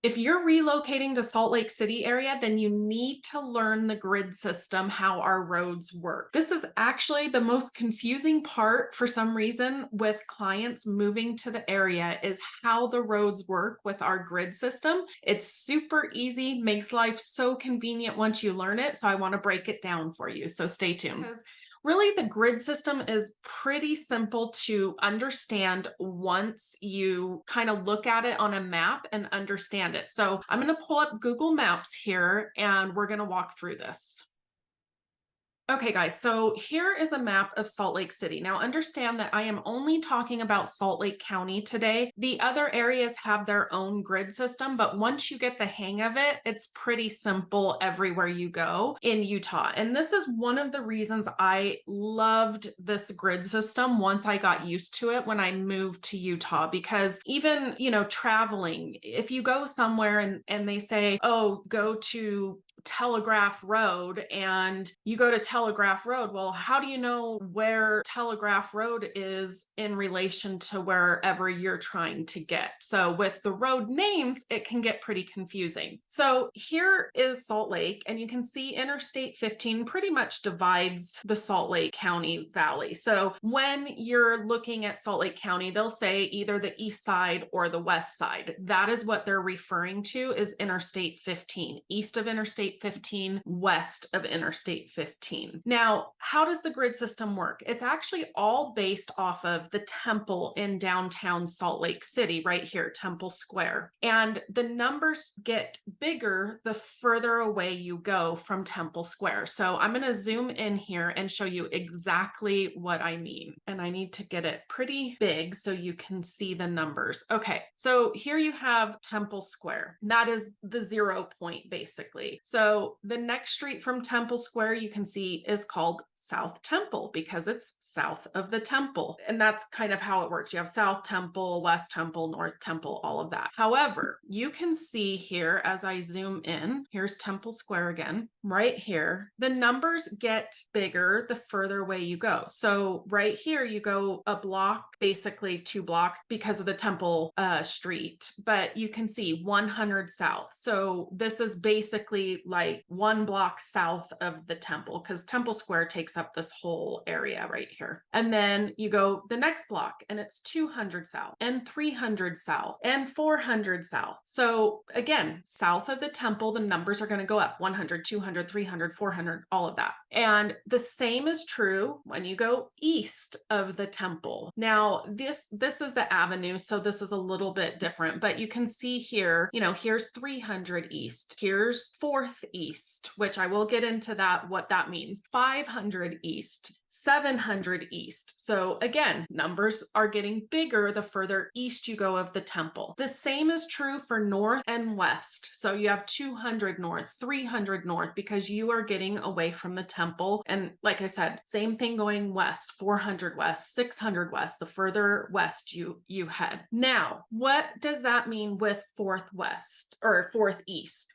If you're relocating to Salt Lake City area, then you need to learn the grid system, how our roads work. This is actually the most confusing part for some reason with clients moving to the area is how the roads work with our grid system. It's super easy, makes life so convenient once you learn it. So I want to break it down for you. So stay tuned. Because really, the grid system is pretty simple to understand once you kind of look at it on a map and understand it. So I'm going to pull up Google Maps here and we're going to walk through this. Okay, guys, so here is a map of Salt Lake City. Now, understand that I am only talking about Salt Lake County today. The other areas have their own grid system, but once you get the hang of it, it's pretty simple everywhere you go in Utah. And this is one of the reasons I loved this grid system once I got used to it when I moved to Utah, because even, traveling, if you go somewhere and they say, oh, go to Telegraph Road, and you go to Telegraph Road. Well, how do you know where Telegraph Road is in relation to wherever you're trying to get? So with the road names, it can get pretty confusing. So here is Salt Lake, and you can see Interstate 15 pretty much divides the Salt Lake County Valley. So when you're looking at Salt Lake County, they'll say either the east side or the west side. That is what they're referring to is Interstate 15, east of Interstate 15, west of Interstate 15. Now, how does the grid system work? It's actually all based off of the temple in downtown Salt Lake City, right here, Temple Square. And the numbers get bigger the further away you go from Temple Square. So I'm going to zoom in here and show you exactly what I mean. And I need to get it pretty big so you can see the numbers. Okay, so here you have Temple Square. That is the 0 point, basically. So the next street from Temple Square you can see is called South Temple because it's south of the temple. And that's kind of how it works. You have South Temple, West Temple, North Temple, all of that. However, you can see here as I zoom in, here's Temple Square again, right here, the numbers get bigger the further away you go. So right here, you go a block, basically 2 blocks because of the Temple street, but you can see 100 South. So this is basically like 1 block south of the temple because Temple Square takes up this whole area right here. And then you go the next block and it's 200 South and 300 South and 400 South. So again, south of the temple, the numbers are going to go up 100, 200, 300, 400, all of that. And the same is true when you go east of the temple. Now, this is the avenue, so this is a little bit different, but you can see here, here's 300 east, here's 4th east, which I will get into that, what that means, 500 east, 700 east. So again, numbers are getting bigger the further east you go of the temple. The same is true for north and west. So you have 200 north, 300 north, because you are getting away from the temple. And like I said, same thing going west, 400 west, 600 west, the further west you head. Now, what does that mean with 4th west or 4th east?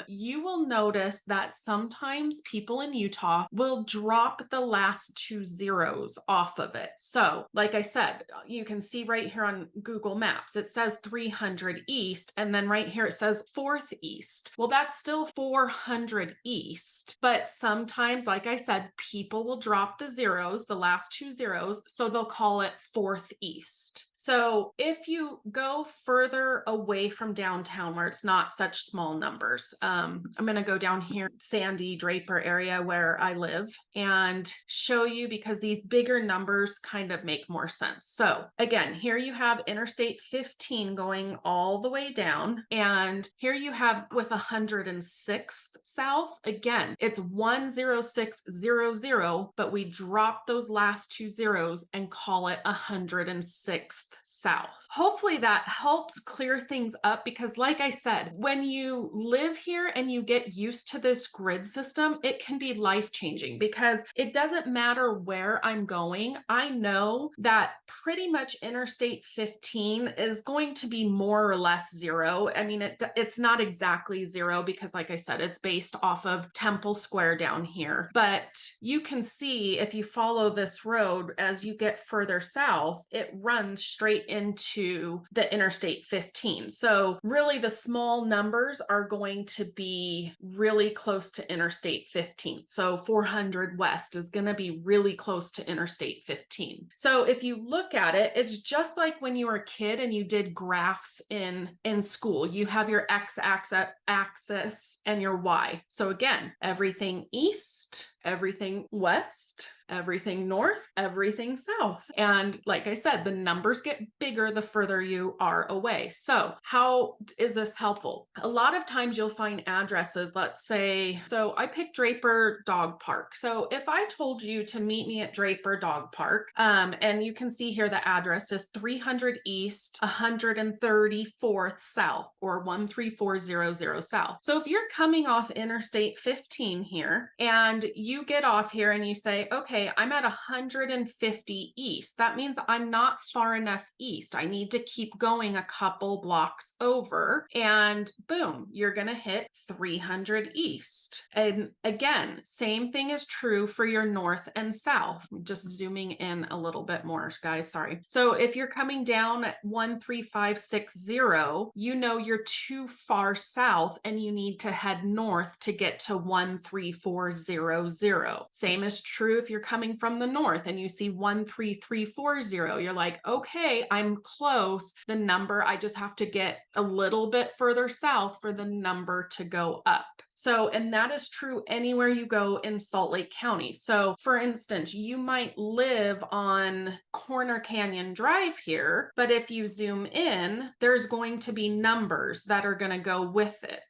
You will notice that sometimes people in Utah will drop the last 2 zeros off of it. So like I said, you can see right here on Google Maps, it says 300 east, and then right here it says 4th east. Well, that's still 400 east, but sometimes, like I said, people will drop the zeros, the last 2 zeros, so they'll call it 4th east. So if you go further away from downtown where it's not such small numbers, I'm going to go down here, Sandy Draper area where I live, and show you because these bigger numbers kind of make more sense. So again, here you have Interstate 15 going all the way down, and here you have with 106th South, again, it's 10600, but we drop those last 2 zeros and call it 106th South. Hopefully that helps clear things up because like I said, when you live here and you get used to this grid system, it can be life-changing because it doesn't matter where I'm going. I know that pretty much Interstate 15 is going to be more or less 0. I mean, it's not exactly 0 because like I said, it's based off of Temple Square down here, but you can see if you follow this road as you get further south, it runs straight into the Interstate 15. So really the small numbers are going to be really close to Interstate 15. So 400 West is going to be really close to Interstate 15. So if you look at it, it's just like when you were a kid and you did graphs in school. You have your x-axis and your y. So again, everything east, everything west, everything north, everything south. And like I said, the numbers get bigger the further you are away. So how is this helpful? A lot of times you'll find addresses, let's say, so I picked Draper Dog Park. So if I told you to meet me at Draper Dog Park, and you can see here the address is 300 East, 134th South, or 13400 South. So if you're coming off Interstate 15 here, and you get off here and you say, okay, I'm at 150 East. That means I'm not far enough east. I need to keep going a couple blocks over, and boom, you're going to hit 300 East. And again, same thing is true for your north and south. Just zooming in a little bit more, guys, sorry. So if you're coming down at 13560, you know you're too far south and you need to head north to get to 13400. Same is true if you're coming from the north and you see 13340. You're like, okay, I'm close. The number, I just have to get a little bit further south for the number to go up. So, and that is true anywhere you go in Salt Lake County. So for instance, you might live on Corner Canyon Drive here, but if you zoom in, there's going to be numbers that are going to go with it.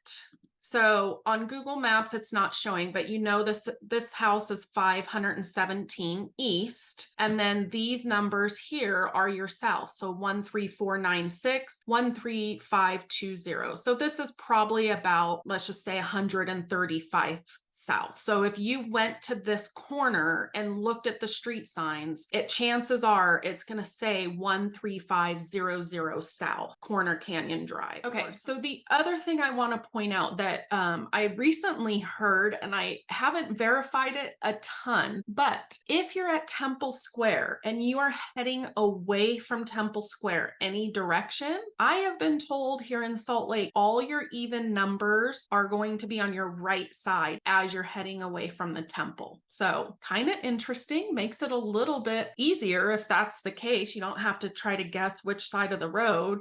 So on Google Maps, it's not showing, but you know this house is 517 East. And then these numbers here are your south. So 13496, 13520. So this is probably about, let's just say 135 south. So if you went to this corner and looked at the street signs, chances are it's going to say 13500 South, Corner Canyon Drive. Okay, so the other thing I want to point out that I recently heard, and I haven't verified it a ton, but if you're at Temple Square and you are heading away from Temple Square any direction, I have been told here in Salt Lake, all your even numbers are going to be on your right side as you're heading away from the temple. So kind of interesting, makes it a little bit easier if that's the case. You don't have to try to guess which side of the road.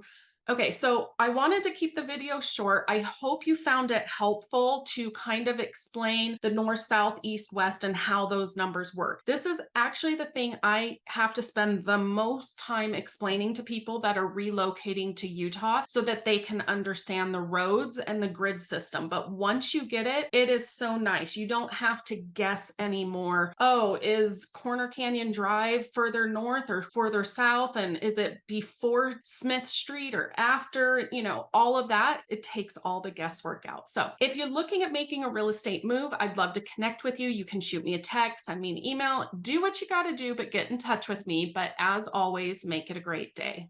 Okay, so I wanted to keep the video short. I hope you found it helpful to kind of explain the north, south, east, west, and how those numbers work. This is actually the thing I have to spend the most time explaining to people that are relocating to Utah so that they can understand the roads and the grid system. But once you get it, it is so nice. You don't have to guess anymore. Oh, is Corner Canyon Drive further north or further south? And is it before Smith Street or after, you know, all of that? It takes all the guesswork out. So if you're looking at making a real estate move, I'd love to connect with you. You can shoot me a text, send me an email, do what you got to do, but get in touch with me. But as always, make it a great day.